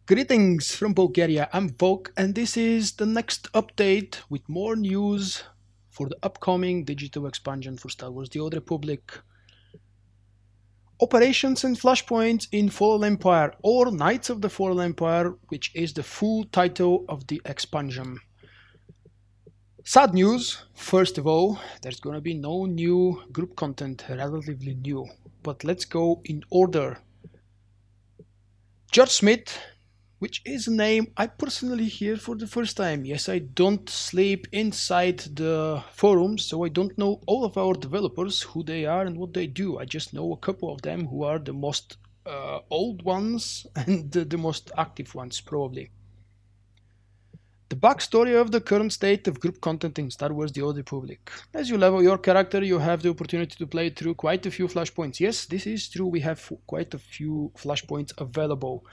Greetings from Bulgaria, I'm Volk, and this is the next update with more news for the upcoming digital expansion for Star Wars The Old Republic. Operations and Flashpoints in Fallen Empire, or Knights of the Fallen Empire, which is the full title of the expansion. Sad news, first of all, there's gonna be no new group content, relatively new. But let's go in order. George Smith, which is a name I personally hear for the first time. Yes, I don't sleep inside the forums, so I don't know all of our developers, who they are and what they do. I just know a couple of them who are the most old ones and the most active ones, probably. The backstory of the current state of group content in Star Wars The Old Republic. As you level your character, you have the opportunity to play through quite a few flashpoints. Yes, this is true, we have quite a few flashpoints available.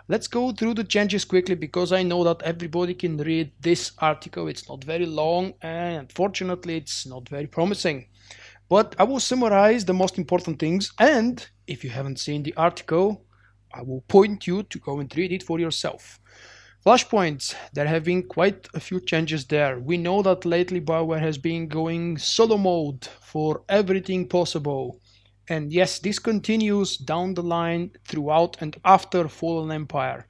Let's go through the changes quickly, because I know that everybody can read this article. It's not very long and unfortunately it's not very promising. But I will summarize the most important things, and if you haven't seen the article, I will point you to go and read it for yourself. Flashpoints, there have been quite a few changes there. We know that lately Bioware has been going solo mode for everything possible. And yes, this continues down the line throughout and after Fallen Empire.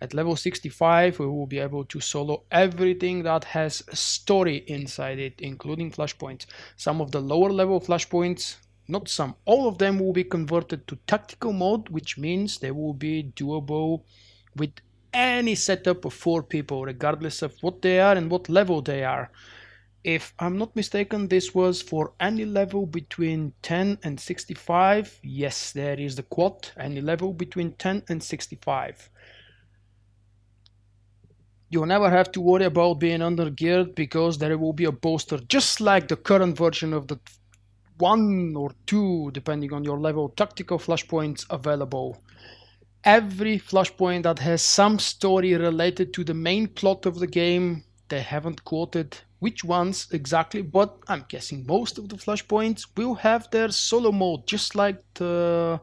At level 65, we will be able to solo everything that has a story inside it, including Flashpoints. Some of the lower level Flashpoints, not some, all of them will be converted to tactical mode, which means they will be doable with any setup of 4 people, regardless of what they are and what level they are. If I'm not mistaken, this was for any level between 10 and 65. Yes, there is the quad, any level between 10 and 65. You'll never have to worry about being under-geared, because there will be a booster, just like the current version of the 1 or 2, depending on your level, tactical flashpoints available. Every flashpoint that has some story related to the main plot of the game, they haven't quoted which ones exactly, but I'm guessing most of the flashpoints will have their solo mode, just like the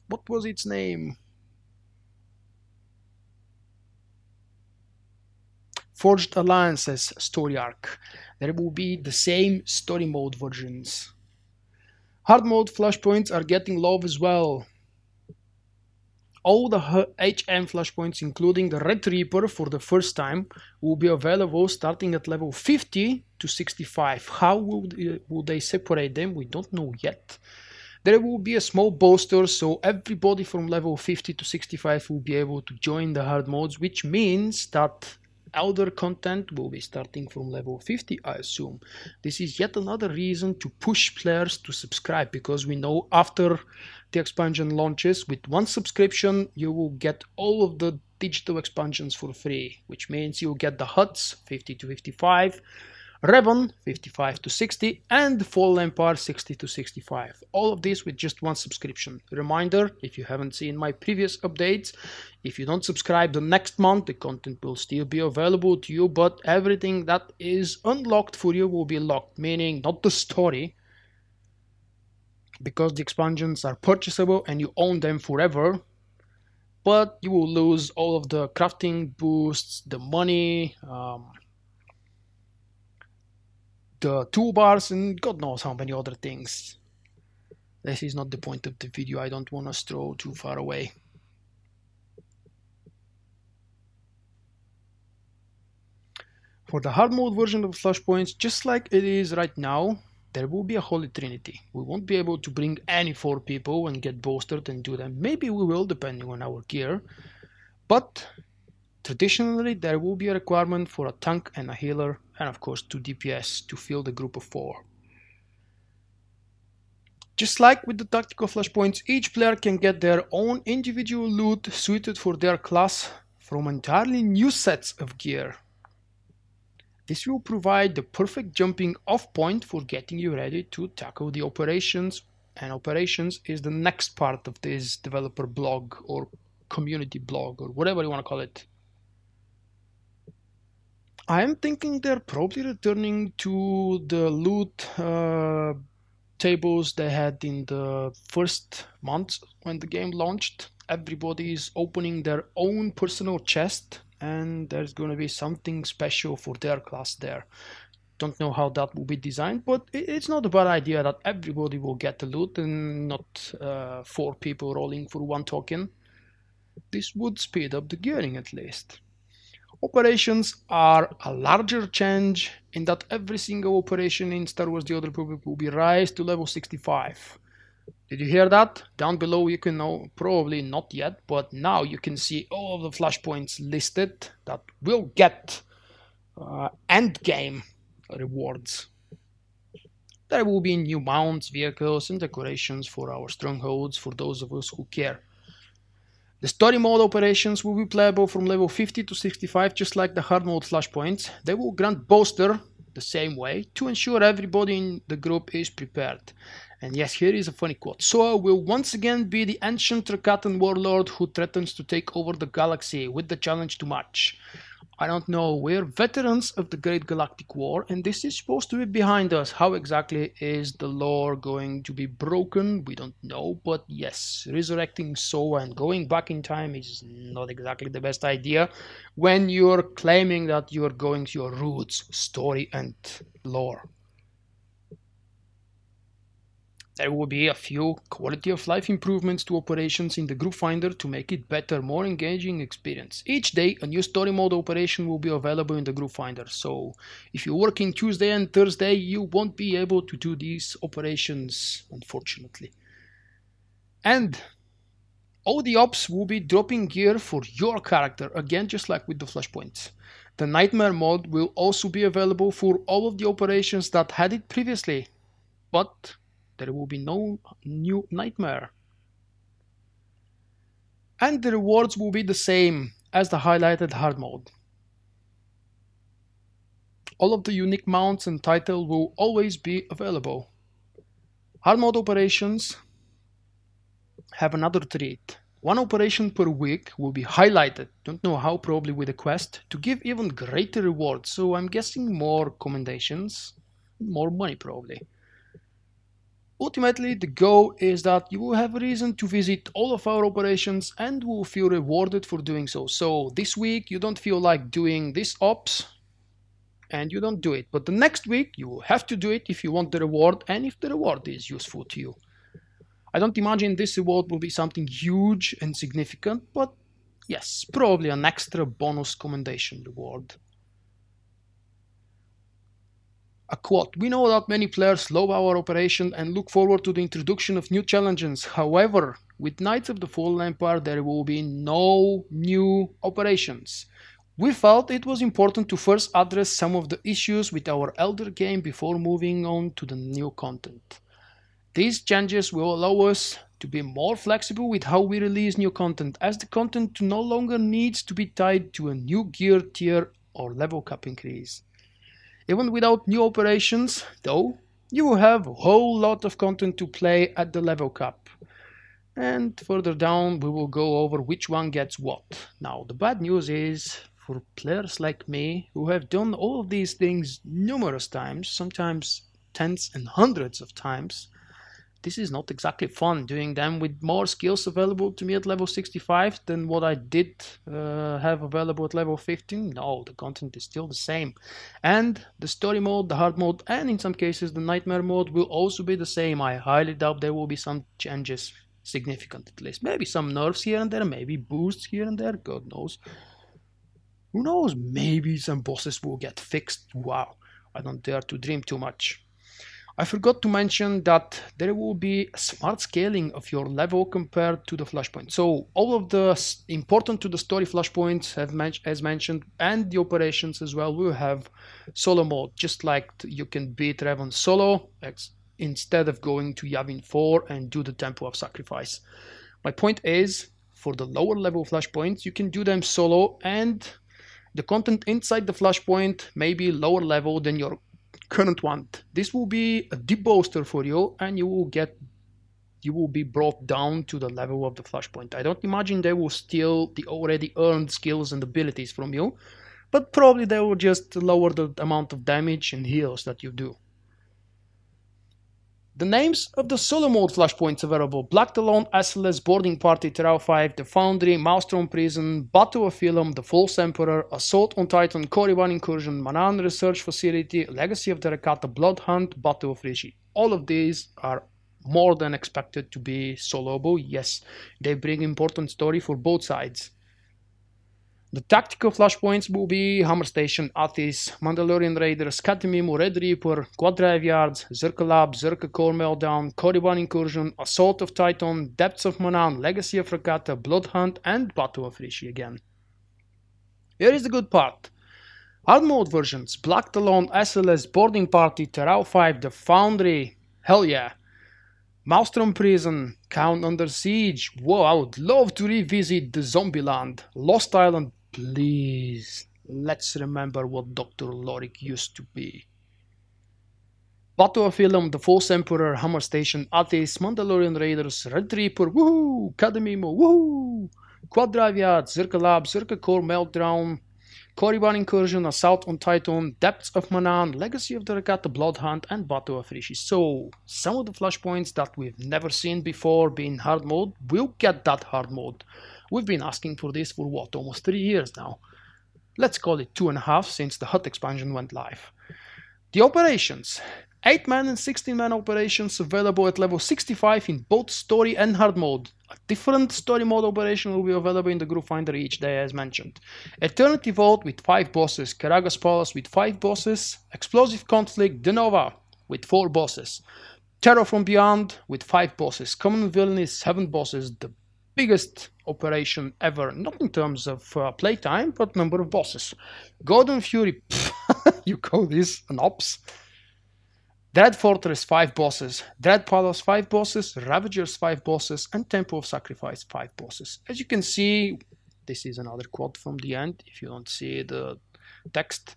what was its name? Forged Alliance's story arc. There will be the same story mode versions. Hard mode flashpoints are getting love as well. All the HM flashpoints, including the Red Reaper for the first time, will be available starting at level 50 to 65. How will they separate them? We don't know yet. There will be a small booster, so everybody from level 50 to 65 will be able to join the hard modes, which means that Elder content will be starting from level 50, I assume. This is yet another reason to push players to subscribe, because we know after the expansion launches, with 1 subscription, you will get all of the digital expansions for free, which means you'll get the HUDs 50 to 55, Revan 55 to 60, and Fallen Empire 60 to 65. All of this with just 1 subscription. Reminder, if you haven't seen my previous updates, if you don't subscribe the next month, the content will still be available to you, but everything that is unlocked for you will be locked, meaning not the story, because the expansions are purchasable and you own them forever, but you will lose all of the crafting boosts, the money, the toolbars, and God knows how many other things. This is not the point of the video, I don't want to stroll too far away. For the hard mode version of Flashpoints, just like it is right now, there will be a Holy Trinity. We won't be able to bring any 4 people and get boosted and do them. Maybe we will, depending on our gear. But traditionally, there will be a requirement for a tank and a healer, and of course 2 DPS to fill the group of 4. Just like with the tactical flashpoints, each player can get their own individual loot suited for their class from entirely new sets of gear. This will provide the perfect jumping off point for getting you ready to tackle the operations, and operations is the next part of this developer blog or community blog or whatever you want to call it. I am thinking they're probably returning to the loot tables they had in the first month when the game launched. Everybody is opening their own personal chest, and there's going to be something special for their class there. Don't know how that will be designed, but it's not a bad idea that everybody will get the loot and not 4 people rolling for 1 token. This would speed up the gearing at least. Operations are a larger change in that every single operation in Star Wars The Old Republic will be raised to level 65. Did you hear that? Down below you can know, probably not yet, but now you can see all of the flashpoints listed that will get endgame rewards. There will be new mounts, vehicles and decorations for our strongholds for those of us who care. The story mode operations will be playable from level 50 to 65 just like the hard mode flashpoints. They will grant bolster the same way to ensure everybody in the group is prepared. And yes, here is a funny quote. SWTOR will once again be the ancient Rakatan warlord who threatens to take over the galaxy with the challenge to match. I don't know, we're veterans of the Great Galactic War and this is supposed to be behind us. How exactly is the lore going to be broken? We don't know, but yes, resurrecting SWTOR and going back in time is not exactly the best idea when you're claiming that you're going to your roots, story and lore. There will be a few quality of life improvements to operations in the group finder to make it better, more engaging experience. Each day a new story mode operation will be available in the group finder, so if you're working Tuesday and Thursday you won't be able to do these operations, unfortunately. And all the ops will be dropping gear for your character, again just like with the flashpoints. The nightmare mode will also be available for all of the operations that had it previously, but there will be no new nightmare. And the rewards will be the same as the highlighted hard mode. All of the unique mounts and title will always be available. Hard mode operations have another treat. 1 operation per week will be highlighted, don't know how, probably with a quest, to give even greater rewards, so I'm guessing more commendations, more money probably. Ultimately, the goal is that you will have a reason to visit all of our operations and will feel rewarded for doing so. So this week you don't feel like doing this ops and you don't do it. But the next week you will have to do it if you want the reward and if the reward is useful to you. I don't imagine this reward will be something huge and significant, but yes, probably an extra bonus commendation reward. A quote: "We know that many players love our operation and look forward to the introduction of new challenges. However, with Knights of the Fallen Empire there will be no new operations. We felt it was important to first address some of the issues with our elder game before moving on to the new content. These changes will allow us to be more flexible with how we release new content, as the content no longer needs to be tied to a new gear tier or level cap increase. Even without new operations, though, you will have a whole lot of content to play at the level cap. And further down we will go over which one gets what. Now the bad news is, for players like me who have done all of these things numerous times, sometimes tens and hundreds of times, this is not exactly fun doing them with more skills available to me at level 65 than what I did have available at level 15. No, the content is still the same. And the story mode, the hard mode, and in some cases the nightmare mode will also be the same. I highly doubt there will be some changes, significant at least. Maybe some nerfs here and there, maybe boosts here and there, God knows. Who knows, maybe some bosses will get fixed. Wow, I don't dare to dream too much. I forgot to mention that there will be smart scaling of your level compared to the flashpoint. So all of the important to the story flashpoints as mentioned, and the operations as well, will have solo mode, just like you can beat Revan solo instead of going to Yavin 4 and do the Temple of Sacrifice. My point is, for the lower level flashpoints, you can do them solo, and the content inside the flashpoint may be lower level than your current one. This will be a deep booster for you, and you will be brought down to the level of the flashpoint. I don't imagine they will steal the already earned skills and abilities from you, but probably they will just lower the amount of damage and heals that you do. The names of the solo mode Flashpoints available: Black Talon, SLS, Boarding Party, Terrell 5, The Foundry, Maelstrom Prison, Battle of Philum, The False Emperor, Assault on Titan, Korriban Incursion, Manan Research Facility, Legacy of the Rakata, Blood Hunt, Battle of Rishi. All of these are more than expected to be soloable. Yes, they bring important story for both sides. The tactical flashpoints will be Hammer Station, Athis, Mandalorian Raiders, Katamimo, Red Reaper, Quadrive Yards, Zerka Lab, Zerka Core Meltdown, Korriban Incursion, Assault of Titan, Depths of Manan, Legacy of Rakata, Blood Hunt, and Battle of Rishi again. Here is the good part. Hard mode versions: Black Talon, SLS, Boarding Party, Terrell 5, The Foundry, hell yeah. Maelstrom Prison, Count Under Siege. Whoa, I would love to revisit the Zombieland. Lost Island, please. Let's remember what Dr. Lorik used to be. Battle of Philum, The False Emperor, Hammer Station, Athis, Mandalorian Raiders, Red Reaper, woohoo! Kadamimo, woohoo! Quadrive Yard, Zerka Lab, Zerka Core Meltdown, Korriban Incursion, Assault on Titan, Depths of Manan, Legacy of the Rakata, Blood Hunt, and Battle of Rishi. So, some of the flashpoints that we've never seen before being hard mode will get that hard mode. We've been asking for this for what, almost 3 years now? Let's call it 2.5 since the HUT expansion went live. The operations. 8-man and 16-man operations available at level 65 in both story and hard mode. A different story mode operation will be available in the group finder each day as mentioned. Eternity Vault with 5 bosses, Karaga's Palace with 5 bosses, Explosive Conflict, Denova with 4 bosses, Terror from Beyond with 5 bosses, Common Villainy 7 bosses, the biggest operation ever, not in terms of playtime, but number of bosses. Golden Fury, you call this an ops? Dread Fortress 5 bosses, Dread Palace 5 bosses, Ravagers 5 bosses, and Temple of Sacrifice 5 bosses. As you can see, this is another quote from the end, if you don't see the text.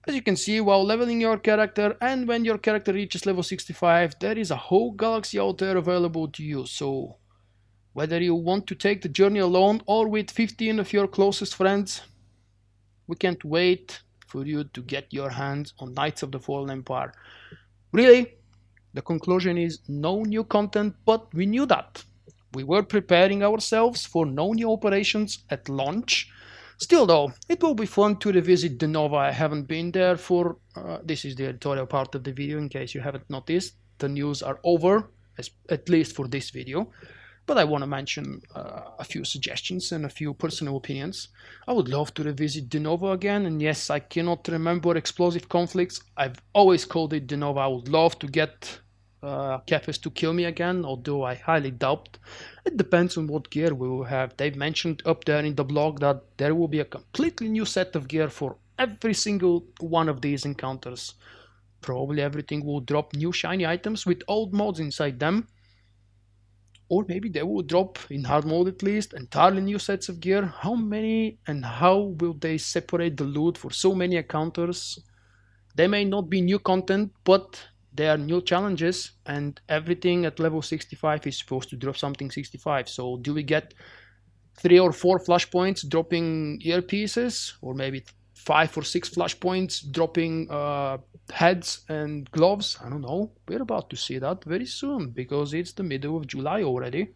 As you can see, while leveling your character and when your character reaches level 65, there is a whole galaxy out there available to you. So, whether you want to take the journey alone or with 15 of your closest friends, we can't wait for you to get your hands on Knights of the Fallen Empire. Really, the conclusion is no new content, but we knew that. We were preparing ourselves for no new operations at launch. Still though, it will be fun to revisit Denova. I haven't been there for... this is the editorial part of the video in case you haven't noticed. The news are over, at least for this video. But I want to mention a few suggestions and a few personal opinions. I would love to revisit Denova again, and yes, I cannot remember Explosive Conflicts. I've always called it Denova. I would love to get KotFE to kill me again, although I highly doubt. It depends on what gear we will have. They've mentioned up there in the blog that there will be a completely new set of gear for every single one of these encounters. Probably everything will drop new shiny items with old mods inside them. Or maybe they will drop, in hard mode at least, entirely new sets of gear. How many and how will they separate the loot for so many encounters? They may not be new content, but they are new challenges, and everything at level 65 is supposed to drop something 65. So do we get 3 or 4 flashpoints dropping earpieces, or maybe 5 or 6 flashpoints dropping heads and gloves? I don't know. We're about to see that very soon because it's the middle of July already.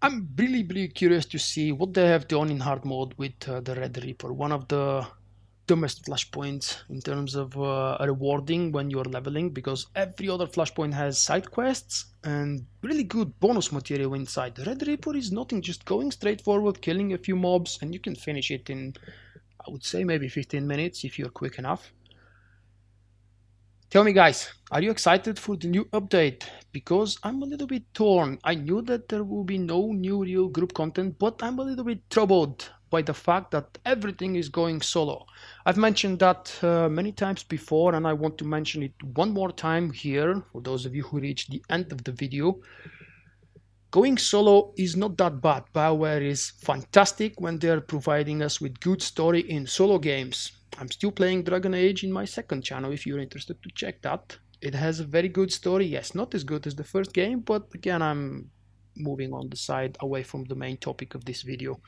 I'm really curious to see what they have done in hard mode with the Red Reaper, one of the dumbest flashpoints in terms of rewarding when you're leveling, because every other flashpoint has side quests and really good bonus material inside. The Red Reaper is nothing, just going straight forward, killing a few mobs, and you can finish it in, I would say, maybe 15 minutes if you're quick enough. Tell me guys, are you excited for the new update? Because I'm a little bit torn. I knew that there will be no new real group content, but I'm a little bit troubled by the fact that everything is going solo. I've mentioned that many times before, and I want to mention it one more time here for those of you who reached the end of the video. Going solo is not that bad. Bioware is fantastic when they're providing us with good story in solo games. I'm still playing Dragon Age in my second channel if you're interested to check that. It has a very good story. Yes, not as good as the first game, but again, I'm moving on the side away from the main topic of this video.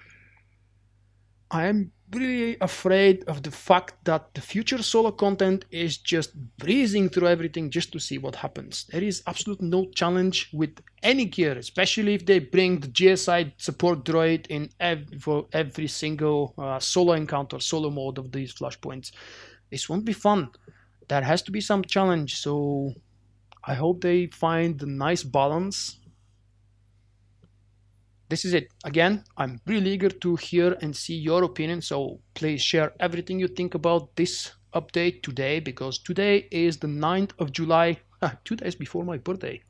I am really afraid of the fact that the future solo content is just breezing through everything just to see what happens. There is absolutely no challenge with any gear, especially if they bring the GSI support droid in for every single solo encounter, solo mode of these Flashpoints. This won't be fun. There has to be some challenge, so I hope they find a nice balance. This is it. Again, I'm really eager to hear and see your opinion, so please share everything you think about this update today, because today is the 9th of July, 2 days before my birthday.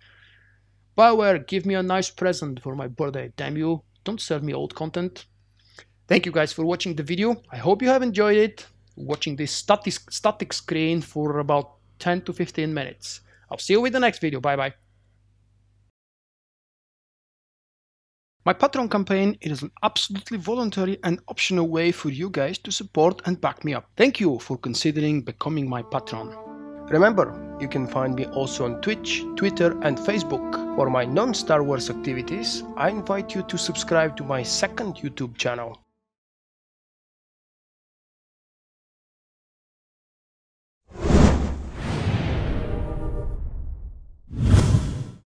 Bioware, give me a nice present for my birthday. Damn you, don't serve me old content. Thank you guys for watching the video. I hope you have enjoyed it, watching this static screen for about 10 to 15 minutes. I'll see you with the next video. Bye bye. My Patreon campaign is an absolutely voluntary and optional way for you guys to support and back me up. Thank you for considering becoming my patron. Remember, you can find me also on Twitch, Twitter and Facebook. For my non-Star Wars activities, I invite you to subscribe to my second YouTube channel.